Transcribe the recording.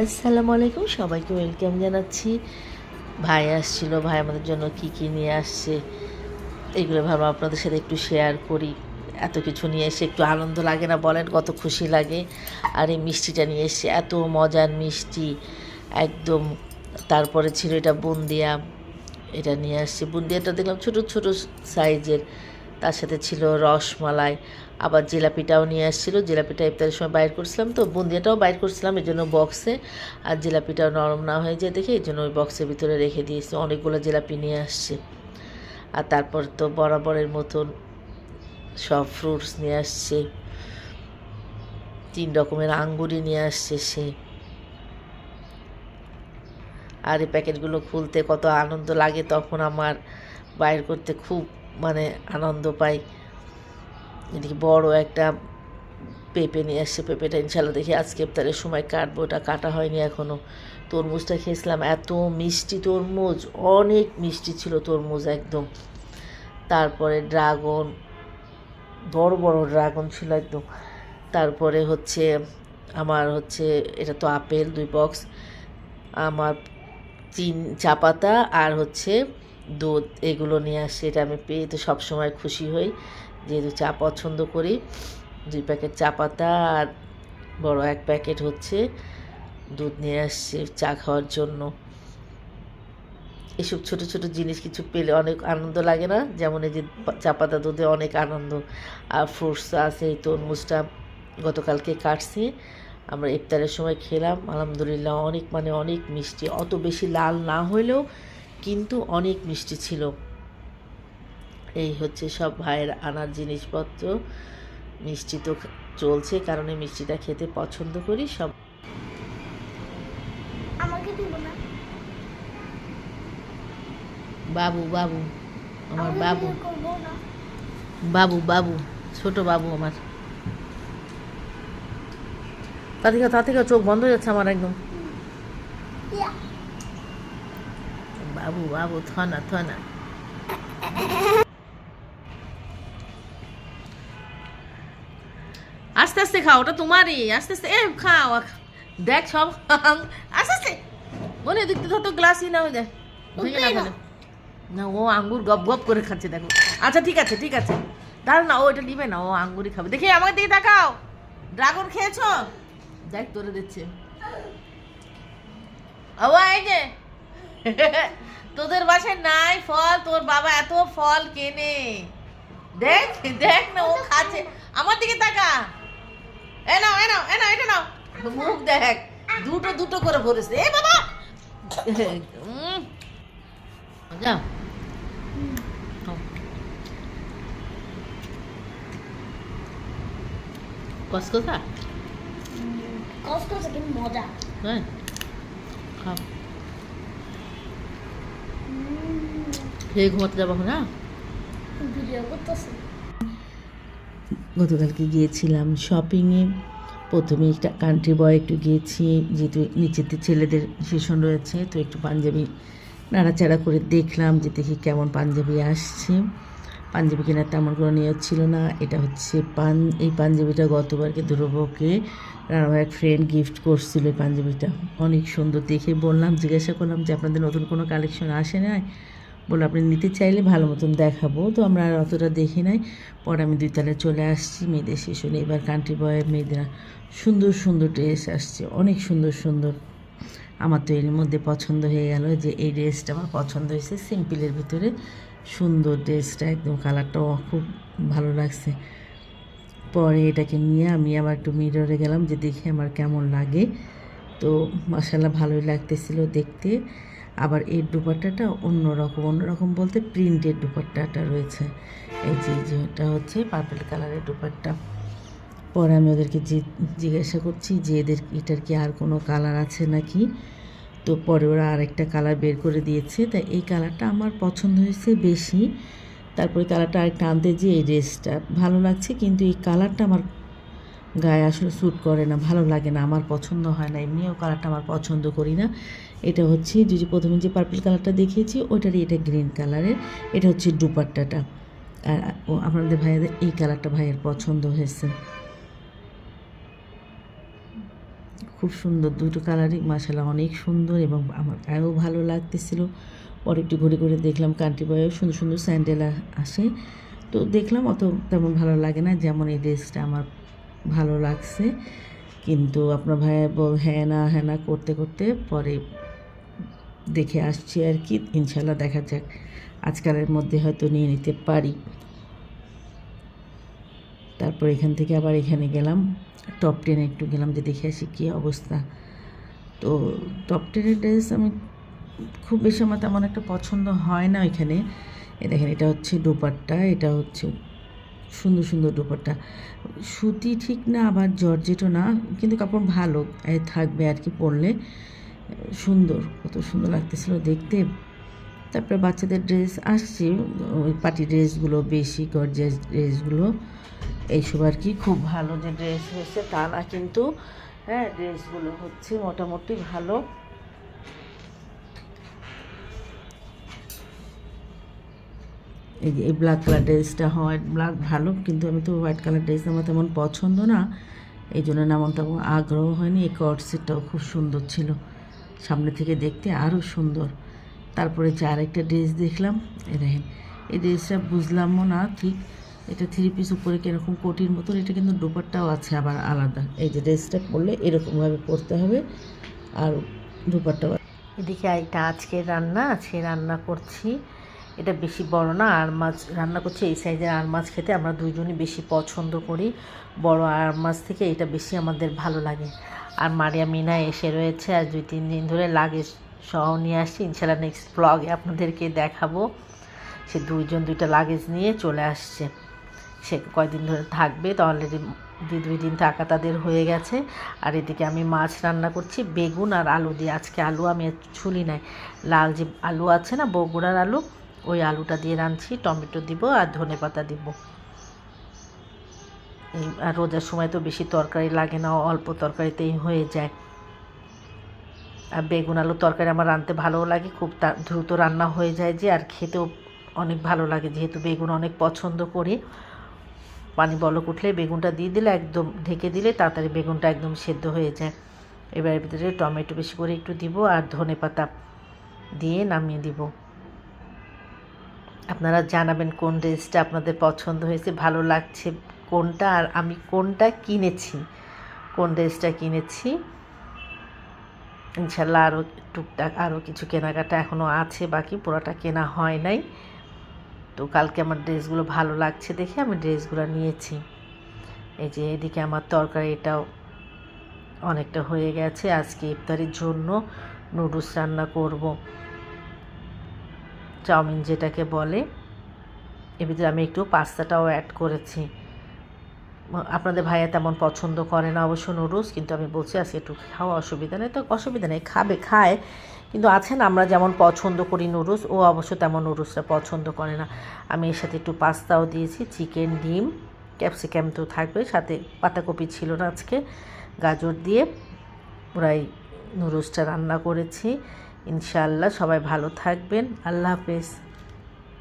আসসালামু আলাইকুম, সবাইকে ওয়েলকাম জানাচ্ছি। ভাই আসছিল, ভাই আমাদের জন্য কী কী নিয়ে আসছে এগুলো ভাবলাম আপনাদের সাথে একটু শেয়ার করি। এত কিছু নিয়ে এসে একটু আনন্দ লাগে না বলেন? কত খুশি লাগে। আর এই মিষ্টিটা নিয়ে এসছে, এত মজার মিষ্টি একদম। তারপরে ছিল এটা বুন্দিয়া, এটা নিয়ে আসছে। বুন্দিয়াটা দেখলাম ছোট ছোট সাইজের, তার সাথে ছিল রসমালাই, আবার জিলাপিটাও নিয়ে আসছিলো। জিলাপিটা ইফতারের সময় বাইর করছিলাম, তো বুন্দিয়াটাও বাইর করছিলাম এই জন্য বক্সে, আর জিলাপিটাও নরম না হয়ে যায় দেখে এই জন্য ওই বক্সের ভিতরে রেখে দিয়েছি। অনেকগুলো জিলাপি নিয়ে আসছে। আর তারপর তো বরাবরের মতন সব ফ্রুটস নিয়ে আসছে, 3 রকমের আঙ্গুরই নিয়ে আসছে সে। আর এই প্যাকেটগুলো খুলতে কত আনন্দ লাগে তখন আমার, বাইর করতে খুব আনন্দ পাই। এদিকে বড় একটা পেঁপে নিয়ে আসছে, পেঁপেটা ইনশাল্লাহ দেখি আজকে ইফতারের সময় কাটবো, ওটা কাটা হয়নি এখনও। তরমুজটা খেয়েছিলাম, এত মিষ্টি তরমুজ, অনেক মিষ্টি ছিল তরমুজ একদম। তারপরে ড্রাগন, বড় বড় ড্রাগন ছিল একদম। তারপরে আমার এটা তো আপেল 2 বক্স, আমার চা পাতা আর দুধ, এগুলো নিয়ে আসছে। এটা আমি পেয়ে তো সবসময় খুশি হই, যেহেতু চা পছন্দ করি। 2 প্যাকেট চা পাতা আর বড় 1 প্যাকেট দুধ নিয়ে আসছে চা খাওয়ার জন্য। এসব ছোট ছোট জিনিস কিছু পেলে অনেক আনন্দ লাগে না? যেমন এই যে চা পাতা দুধে অনেক আনন্দ। আর ফ্রুটস আছে, এই তরমুজটা গতকালকে কাটছি, আমরা ইফতারের সময় খেলাম। আলহামদুলিল্লাহ অনেক অনেক মিষ্টি, অত বেশি লাল না হলেও কিন্তু অনেক মিষ্টি ছিল। এই সব ভাইয়ের আনার জিনিসপত্র। মিষ্টি তো চলছে, কারণ এই মিষ্টিটা খেতে পছন্দ করি সব। আমাকে দিব না। বাবু বাবু আমার বাবু, বাবু বাবু ছোট বাবু আমার। তা থেকে চোখ বন্ধ হয়ে যাচ্ছে আমার একদম। বাবু বাবু থনা থনা। আস্তে আস্তে খাও, ওটা তোমারই, আস্তে আস্তে খাও। দেখ সব আস্তে আস্তে মনে দেখতে তো গ্লাসই না হয়ে যায়, ভেঙে না ফেলে না। ও আঙ্গুর গপ গপ করে খাচ্ছে দেখো। আচ্ছা ঠিক আছে ঠিক আছে, দাঁড়া না, ও এটা নিবে না, ও আঙ্গুরই খাবে। দেখি আমার দিকে তাকাও, ড্রাগন খেয়েছো? দেখ তোরে দিচ্ছে। ও এই যে তোদের বাসায় নাই ফল, তোর বাবা এত ফল কেনে। দেখ দেখ না, ও খাচ্ছে। আমার দিকে তাকা, এ নাও এ নাও এ নাও, এটা নাও। মুখ দেখ, দুটো দুটো করে ভরেছে। এ বাবা যা কসকসা কষ্ট কিন্তু মজা। হ্যাঁ খাও, খেয়ে ঘুমাতে যাবো না। ভিডিও করতেছে। গতকালকে গিয়েছিলাম শপিংয়ে। প্রথমে একটা কান্ট্রি বয় একটু গিয়েছি, যেহেতু নিচেতে ছেলেদের সেশন রয়েছে, তো একটু পাঞ্জাবি নাড়াচাড়া করে দেখলাম যে দেখি কেমন পাঞ্জাবি আসছে। পাঞ্জাবি কেনার তেমন কোনো নিয়ত ছিল না। এটা এই পাঞ্জাবিটা গতবারকে ধ্রুবকে আমার এক ফ্রেন্ড গিফট করছিল। এই পাঞ্জাবিটা অনেক সুন্দর দেখে বললাম, জিজ্ঞাসা করলাম যে আপনাদের নতুন কোনো কালেকশন আসে নাই? বলে আপনি নিতে চাইলে ভালো মতন দেখাবো। তো আমরা আর অতটা দেখি নাই। পরে আমি 2 তলায় চলে আসছি মেয়েদের সেশনে। এবার কান্ট্রি বয়ের মেয়েদের সুন্দর সুন্দর ড্রেস আসছে, অনেক সুন্দর সুন্দর। আমার তো এর মধ্যে পছন্দ হয়ে গেল যে এই ড্রেসটা আমার পছন্দ হয়েছে, সিম্পলের ভিতরে সুন্দর ড্রেসটা, একদম কালারটাও খুব ভালো লাগছে। পরে এটাকে নিয়ে আমি আবার একটু মিররে গেলাম যে দেখি আমার কেমন লাগে। তো মাশাআল্লাহ ভালোই লাগতেছিল দেখতে। আবার এর দুপাট্টাটা অন্যরকম বলতে প্রিন্টের দুপাট্টাটা রয়েছে। এই যে এটা পার্পল কালারের দুপাট্টা। পরে আমি ওদেরকে জিজ্ঞাসা করছি যে এটার কি আর কোনো কালার আছে নাকি। তো পরে ওরা আরেকটা কালার বের করে দিয়েছে। তাই এই কালারটা আমার পছন্দ হয়েছে বেশি। তারপরে কালারটা আরেকটা আনতে যেয়ে এই ড্রেসটা ভালো লাগছে, কিন্তু এই কালারটা আমার গায়ে আসলে স্যুট করে না, ভালো লাগে না, আমার পছন্দ হয় না। এমনিও কালারটা আমার পছন্দ করি না। এটা যে প্রথমে যে পার্পল কালারটা দেখিয়েছি ওইটারই এটা গ্রিন কালারের। এটা দুপাট্টাটা। আর আপনাদের ভাইয়াদের এই কালারটা ভাইয়ের পছন্দ হয়েছে। খুব সুন্দর, দুটো কালারই মাশাআল্লাহ অনেক সুন্দর এবং আমার গায়েও ভালো লাগতেছিল। পরে একটু ঘুরে ঘুরে দেখলাম কান্ট্রি বয়েও সুন্দর সুন্দর স্যান্ডেল আসে, তো দেখলাম অত তেমন ভালো লাগে না, যেমন এই ড্রেসটা আমার ভালো লাগছে। কিন্তু আপনার ভাইয়া হ্যাঁ না করতে করতে পরে দেখে আসছি আর কি। ইনশাল্লাহ দেখা যাক, আজকালের মধ্যে হয়তো নিয়ে নিতে পারি। তারপর এখান থেকে আবার এখানে গেলাম, টপ 10 একটু গেলাম যে দেখে আসি কী অবস্থা। তো টপ 10-এর ড্রেস আমি খুব বেশি আমার তেমন একটা পছন্দ হয় না ওইখানে। দেখেন এটা হচ্ছে দোপাট্টা, এটা হচ্ছে সুন্দর সুন্দর দোপাট্টা, সুতি ঠিক না আবার জর্জেটও না, কিন্তু কাপড় ভালো থাকবে আর কি, পরলে সুন্দর, কত সুন্দর লাগতেছিল দেখতে। তারপরে বাচ্চাদের ড্রেস আসছে, ওই পার্টি ড্রেসগুলো বেশি, গর্জিয়াস ড্রেসগুলো এইসব আর কি। খুব ভালো যে ড্রেস হয়েছে তা না কিন্তু, হ্যাঁ ড্রেসগুলো হচ্ছে মোটামুটি ভালো। এই যে এই ব্ল্যাক কালার ড্রেসটা, হোয়াইট ব্ল্যাক ভালো, কিন্তু আমি তো হোয়াইট কালার ড্রেস আমার তেমন পছন্দ না, এই জন্য তেমন তেমন আগ্রহ হয়নি। এই কট সেটটাও খুব সুন্দর ছিল, সামনে থেকে দেখতে আরও সুন্দর। তারপরে যে আরেকটা ড্রেস দেখলাম, এই দেখেন এই ড্রেসটা বুঝলামও না ঠিক, এটা 3 পিস উপরে কীরকম কোটির মতন, এটা কিন্তু দোপাট্টাও আছে আবার আলাদা। এই যে ড্রেসটা পরলে এরকমভাবে পরতে হবে, আর দোপাট্টাও। এদিকে এটা আজকে রান্না করছি, এটা বেশি বড় না আর মাছ রান্না করছি। এই সাইজের আর মাছ খেতে আমরা দুইজনই বেশি পছন্দ করি, বড় আর মাছ থেকে এটা বেশি আমাদের ভালো লাগে। আর মারিয়া মিনা এসে রয়েছে, আর 2-3 দিন ধরে লাগেজ সহ নিয়ে আসছি। ইনশাল্লাহ নেক্সট ব্লগে আপনাদেরকে দেখাবো। সে দুইজন 2টা লাগেজ নিয়ে চলে আসছে, সে কয়দিন ধরে থাকবে, তো অলরেডি 2 দিন থাকা তাদের হয়ে গেছে। আর এদিকে আমি মাছ রান্না করছি বেগুন আর আলু দিয়ে। আজকে আলু আমি ছুলি নাই, লাল যে আলু আছে না বগুড়ার আলু, ওই আলুটা দিয়ে রাঁধছি, টমেটো দিব আর ধনেপাতা দিব। এই আর রোজার সময় তো বেশি তরকারি লাগে না, অল্প তরকারিতেই হয়ে যায়। আর বেগুন আলু তরকারি আমার রাঁধতে ভালোও লাগে, খুব দ্রুত রান্না হয়ে যায় যে, আর খেতেও অনেক ভালো লাগে, যেহেতু বেগুন অনেক পছন্দ করি। পানি বলক উঠলে বেগুনটা দিয়ে দিলে, একদম ঢেকে দিলে তাড়াতাড়ি বেগুনটা একদম সেদ্ধ হয়ে যায়। এবারের ভিতরে টমেটো বেশি করে একটু দিব আর ধনেপাতা দিয়ে নামিয়ে দিব। আপনারা জানাবেন কোন ড্রেসটা আপনাদের পছন্দ হয়েছে, ভালো লাগছে কোনটা, আর আমি কোনটা কিনেছি, কোন ড্রেসটা কিনেছি। ইনশাল্লাহ আরও টুকটাক আরও কিছু কেনাকাটা এখনও আছে বাকি, পুরোটা কেনা হয় নাই। তো কালকে আমার ড্রেসগুলো ভালো লাগছে দেখে আমি ড্রেসগুলো নিয়েছি। এই যে এদিকে আমার তরকারিটাও অনেকটা হয়ে গেছে, আজকে ইফতারির জন্য নুডলস রান্না করব, চাউমিন যেটাকে বলে। এর ভিতরে আমি একটু পাস্তাটাও অ্যাড করেছি। আপনাদের ভাইয়া তেমন পছন্দ করে না অবশ্য নুডলস, কিন্তু আমি বলছি আজকে একটু খাওয়া অসুবিধা নেই, তো অসুবিধা নেই, খায়, কিন্তু আছেন আমরা যেমন পছন্দ করি নুডলস, ও অবশ্য তেমন নুডলসটা পছন্দ করে না। আমি এর সাথে একটু পাস্তাও দিয়েছি, চিকেন, ডিম, ক্যাপসিকাম তো থাকবে, সাথে পাতাকপি ছিল না আজকে, গাজর দিয়ে পুরাই নুডলসটা রান্না করেছি। ইনশাআল্লাহ সবাই ভালো থাকবেন, আল্লাহ হাফেজ।